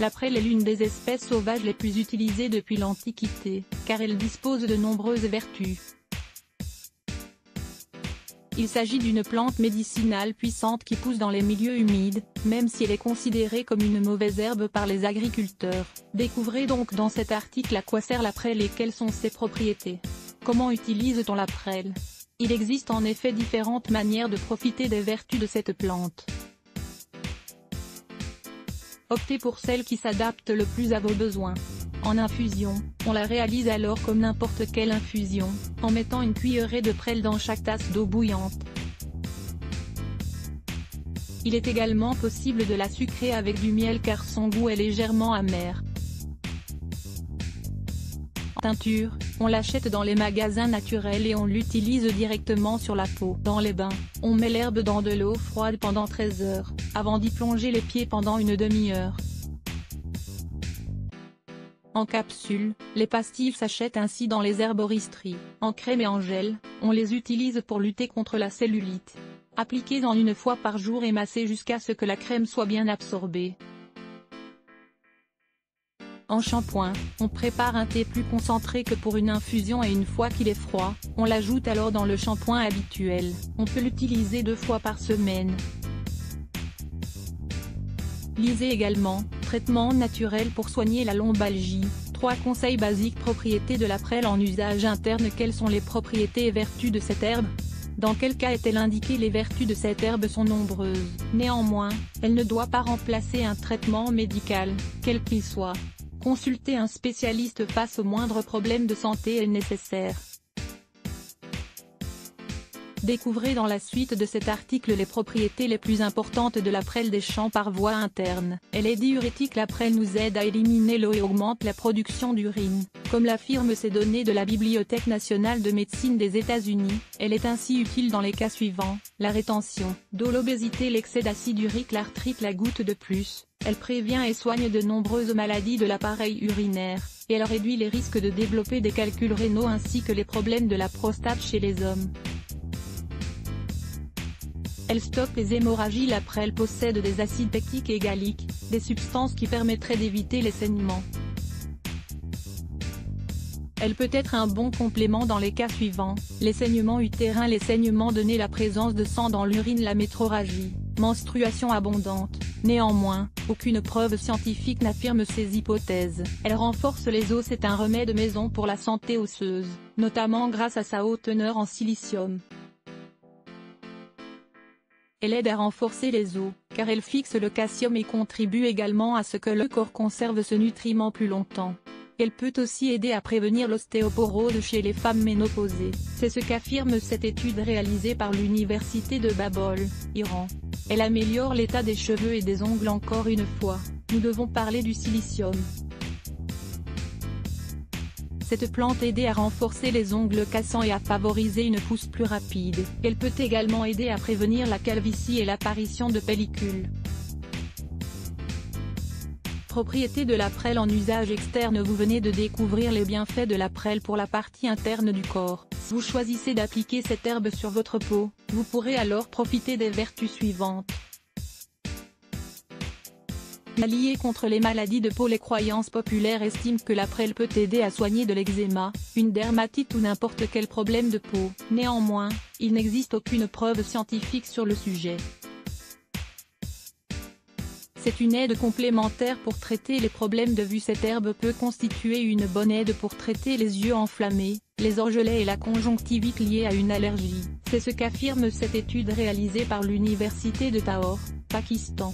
La prêle est l'une des espèces sauvages les plus utilisées depuis l'Antiquité, car elle dispose de nombreuses vertus. Il s'agit d'une plante médicinale puissante qui pousse dans les milieux humides, même si elle est considérée comme une mauvaise herbe par les agriculteurs. Découvrez donc dans cet article à quoi sert la prêle et quelles sont ses propriétés. Comment utilise-t-on la prêle? Il existe en effet différentes manières de profiter des vertus de cette plante. Optez pour celle qui s'adapte le plus à vos besoins. En infusion, on la réalise alors comme n'importe quelle infusion, en mettant une cuillerée de prêle dans chaque tasse d'eau bouillante. Il est également possible de la sucrer avec du miel car son goût est légèrement amer. En teinture, on l'achète dans les magasins naturels et on l'utilise directement sur la peau. Dans les bains, on met l'herbe dans de l'eau froide pendant 13 heures, avant d'y plonger les pieds pendant une demi-heure. En capsule, les pastilles s'achètent ainsi dans les herboristeries. En crème et en gel, on les utilise pour lutter contre la cellulite. Appliquez-en une fois par jour et massez jusqu'à ce que la crème soit bien absorbée. En shampoing, on prépare un thé plus concentré que pour une infusion et une fois qu'il est froid, on l'ajoute alors dans le shampoing habituel. On peut l'utiliser 2 fois par semaine. Lisez également, traitement naturel pour soigner la lombalgie, 3 conseils basiques. Propriétés de la prêle en usage interne. Quelles sont les propriétés et vertus de cette herbe? Dans quel cas est-elle indiquée? Les vertus de cette herbe sont nombreuses. Néanmoins, elle ne doit pas remplacer un traitement médical, quel qu'il soit. Consulter un spécialiste face au moindre problème de santé est nécessaire. Découvrez dans la suite de cet article les propriétés les plus importantes de la prêle des champs par voie interne. Elle est diurétique. La prêle nous aide à éliminer l'eau et augmente la production d'urine. Comme l'affirment ces données de la Bibliothèque nationale de médecine des États-Unis, elle est ainsi utile dans les cas suivants: la rétention d'eau, l'obésité, l'excès d'acide urique, l'arthrite, la goutte de plus. Elle prévient et soigne de nombreuses maladies de l'appareil urinaire, et elle réduit les risques de développer des calculs rénaux ainsi que les problèmes de la prostate chez les hommes. Elle stoppe les hémorragies. La prêle possède des acides pectiques et galliques, des substances qui permettraient d'éviter les saignements. Elle peut être un bon complément dans les cas suivants: les saignements utérins, les saignements de nez, la présence de sang dans l'urine, la métrorragie, menstruation abondante. Néanmoins, aucune preuve scientifique n'affirme ces hypothèses. Elle renforce les os. C'est un remède maison pour la santé osseuse, notamment grâce à sa haute teneur en silicium. Elle aide à renforcer les os, car elle fixe le calcium et contribue également à ce que le corps conserve ce nutriment plus longtemps. Elle peut aussi aider à prévenir l'ostéoporose chez les femmes ménopausées. C'est ce qu'affirme cette étude réalisée par l'université de Babol, Iran. Elle améliore l'état des cheveux et des ongles. Encore une fois, nous devons parler du silicium. Cette plante aide à renforcer les ongles cassants et à favoriser une pousse plus rapide. Elle peut également aider à prévenir la calvitie et l'apparition de pellicules. Propriétés de la prêle en usage externe. Vous venez de découvrir les bienfaits de la prêle pour la partie interne du corps. Si vous choisissez d'appliquer cette herbe sur votre peau, vous pourrez alors profiter des vertus suivantes. Alliée contre les maladies de peau. Les croyances populaires estiment que la prêle peut aider à soigner de l'eczéma, une dermatite ou n'importe quel problème de peau. Néanmoins, il n'existe aucune preuve scientifique sur le sujet. C'est une aide complémentaire pour traiter les problèmes de vue. Cette herbe peut constituer une bonne aide pour traiter les yeux enflammés, les orgelets et la conjonctivite liée à une allergie. C'est ce qu'affirme cette étude réalisée par l'université de Tahor, Pakistan.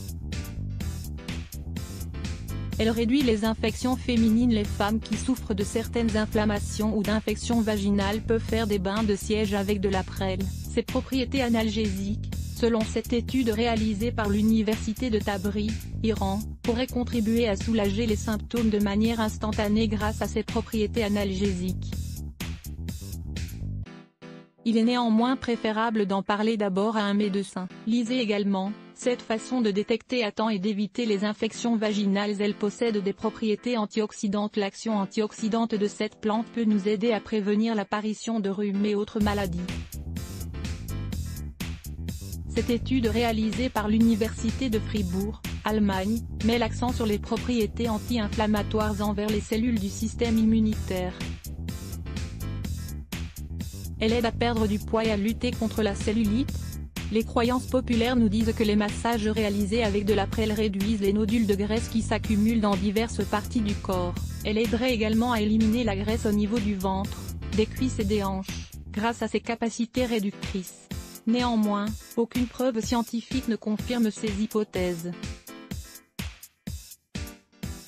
Elle réduit les infections féminines. Les femmes qui souffrent de certaines inflammations ou d'infections vaginales peuvent faire des bains de siège avec de la prêle. Ses propriétés analgésiques, selon cette étude réalisée par l'université de Tabri, Iran, pourraient contribuer à soulager les symptômes de manière instantanée grâce à ses propriétés analgésiques. Il est néanmoins préférable d'en parler d'abord à un médecin. Lisez également, cette façon de détecter à temps et d'éviter les infections vaginales. Elle possède des propriétés antioxydantes. L'action antioxydante de cette plante peut nous aider à prévenir l'apparition de rhume et autres maladies. Cette étude réalisée par l'université de Fribourg, Allemagne, met l'accent sur les propriétés anti-inflammatoires envers les cellules du système immunitaire. Elle aide à perdre du poids et à lutter contre la cellulite. Les croyances populaires nous disent que les massages réalisés avec de la prêle réduisent les nodules de graisse qui s'accumulent dans diverses parties du corps. Elle aiderait également à éliminer la graisse au niveau du ventre, des cuisses et des hanches, grâce à ses capacités réductrices. Néanmoins, aucune preuve scientifique ne confirme ces hypothèses.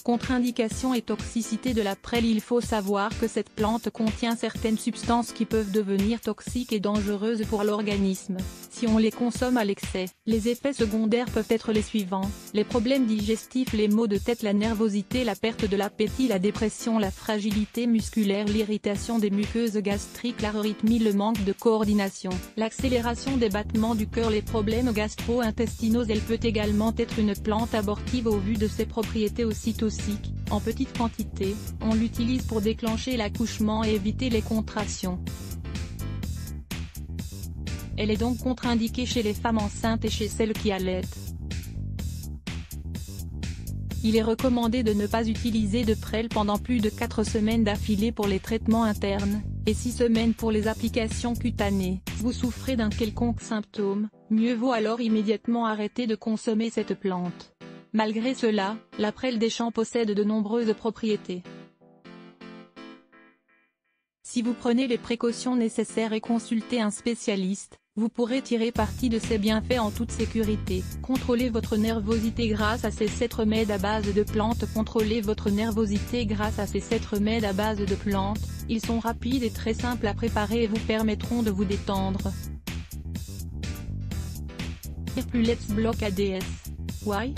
Contre-indication et toxicité de la prêle. Il faut savoir que cette plante contient certaines substances qui peuvent devenir toxiques et dangereuses pour l'organisme, si on les consomme à l'excès. Les effets secondaires peuvent être les suivants: les problèmes digestifs, les maux de tête, la nervosité, la perte de l'appétit, la dépression, la fragilité musculaire, l'irritation des muqueuses gastriques, l'arythmie, le manque de coordination, l'accélération des battements du cœur, les problèmes gastro-intestinaux. Elle peut également être une plante abortive au vu de ses propriétés aussi toxiques. En petite quantité, on l'utilise pour déclencher l'accouchement et éviter les contractions. Elle est donc contre-indiquée chez les femmes enceintes et chez celles qui allaitent. Il est recommandé de ne pas utiliser de prêle pendant plus de 4 semaines d'affilée pour les traitements internes, et 6 semaines pour les applications cutanées. Vous souffrez d'un quelconque symptôme, mieux vaut alors immédiatement arrêter de consommer cette plante. Malgré cela, la prêle des champs possède de nombreuses propriétés. Si vous prenez les précautions nécessaires et consultez un spécialiste, vous pourrez tirer parti de ses bienfaits en toute sécurité. Contrôlez votre nervosité grâce à ces 7 remèdes à base de plantes. Contrôlez votre nervosité grâce à ces 7 remèdes à base de plantes. Ils sont rapides et très simples à préparer et vous permettront de vous détendre. Plus Let's Block ADS. Why?